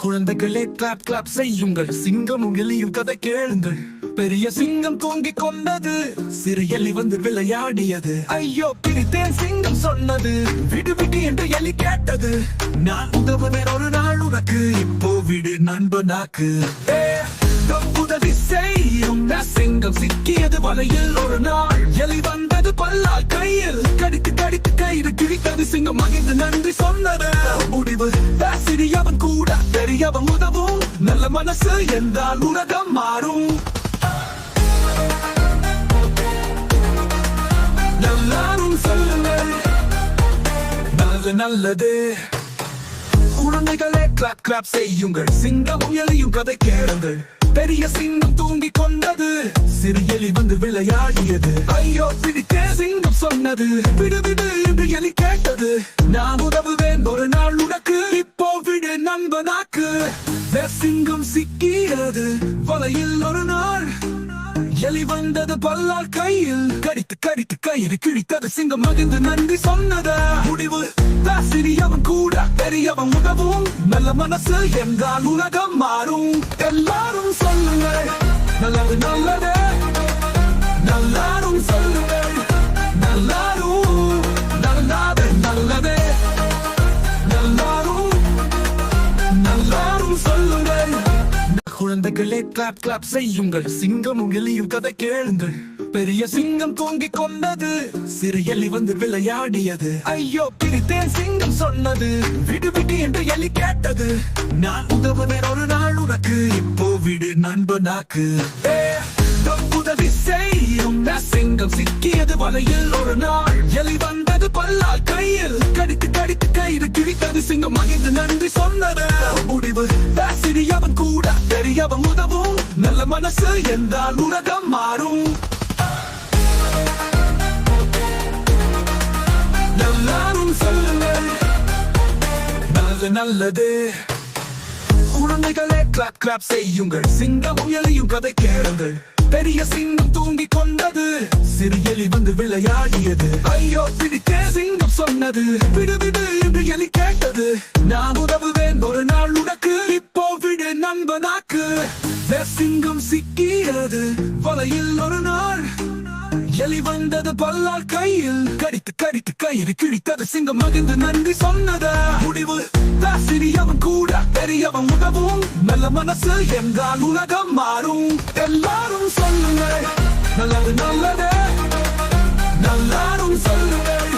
குழந்தைகளே clap clap செய்யுங்கள், சிங்கமும் எலியும் கதை கேளுங்கள். பெரிய சிங்கம் தூங்கிக் கொண்டது, சிறு எலி வந்து விளையாடியது. ஐயோ பிடித்தேன் சிங்கம் சொன்னது, விடு விடு என்று எலி கேட்டது. நான் உதவுவேன் ஒரு நாள் உனக்கு, இப்போ விடு நண்பனாக்கு. உதவி செய்யும் சிங்கம் சிக்கியது வலையில். ஒரு நாள் எலி வந்தது பல்லால் கையில், கடித்து கடித்து கயிறு கிழித்தது. சிங்கம் மகிழ்ந்து நன்றி சொன்னது. முடிவு சிறியவன் கூட பெரியவன் உதவும், நல்ல மனசு என்றால் உலகம் மாறும். எல்லாரும் சொல்லுங்கள் நல்லது நல்லது. குழந்தைகளே கிளாப் கிளாப் செய்யுங்கள், சிங்கமும் எலியும் கதை கேளுங்கள். பெரிய சிங்கம் தூங்கிக் கொண்டது, சிறு எலி வந்து விளையாடியது. ஐயோ பிடித்தே சிங்கம் சொன்னது, விடு விடு என்று எலி கேட்டது. நான் உதவுவேன் ஒரு நாள் உனக்கு, இப்போ விடு நண்பனாக்கு. சிங்கம் சிக்கியது வலையில். ஒரு நாள் எலி வந்தது பல்லால் கையில், கடித்து கடித்து கயிறு கிழித்தது. சிங்கம் மகிழ்ந்து நன்றி சொன்னது. முடிவு சிறியவன் கூட பெரியவன் உதவும், நல்ல மனசு என்றால் உலகம் மாறும். எல்லாரும் சொல்லுங்கள் நல்லது நல்லது. எல்லாரும் சொல்லுங்கள் நல்லாரும் நல்லது நல்லது. எல்லாரும் நல்லாரும் சொல்லுங்கள். குழந்தைகளே கிளாப் கிளாப் செய்யுங்கள், சிங்கமும் எலியும் கதை கேளுங்கள். பெரிய சிங்கம் தூங்கிக் கொண்டது, சிறு எலி வந்து விளையாடியது. ஐயோ பிடித்தேன் சிங்கம் சொன்னது, விடு விடு என்று எலி கேட்டது. நான் உதவுவேன் ஒரு நாள் உனக்கு, இப்போ விடு நண்பனாக்கு. உதவி செய்யும் சிங்கம் சிக்கியது வலையில். ஒரு நாள் எலி வந்தது பல்லால் கையில், கடித்து கடித்து கயிறு கிழித்தது. சிங்கம் மகிழ்ந்து நன்றி சொன்னது. முடிவு சிறியவன் கூட பெரியவன் உதவும், நல்ல மனசு என்றால் உலகம் மாறும். எல்லாரும் சொல்லுங்கள் நல்லது நல்லது. குழந்தைகளே கிளாப் கிளாப் செய்யுங்கள், சிங்கமும் எலியும் கதை கேளுங்கள். பெரிய சிங்கம் தூங்கிக் கொண்டது, சிறு எலி வந்து விளையாடியது. ஐயோ பிடித்தே சிங்கம் சொன்னது, விடு விடு என்று எலி கேட்டது. நான் உதவுவேன் ஒரு நாள் உனக்கு, இப்போ விடு நண்பனாக்கு. சிங்கம் சிக்கியது வலையில். ஒரு நாள் எலி வந்தது பல்லால் கையில், கடித்து கடித்து கயிறு கிழித்தது. சிங்கம் மகிழ்ந்து நன்றி சொன்னது. முடிவு சிறியவன் கூட பெரியவன் உதவும், நல்ல மனசு என்றால் உலகம் மாறும். எல்லாரும் சொல்லுங்கள் நல்லது நல்லது. எல்லாரும் சொல்லுங்கள்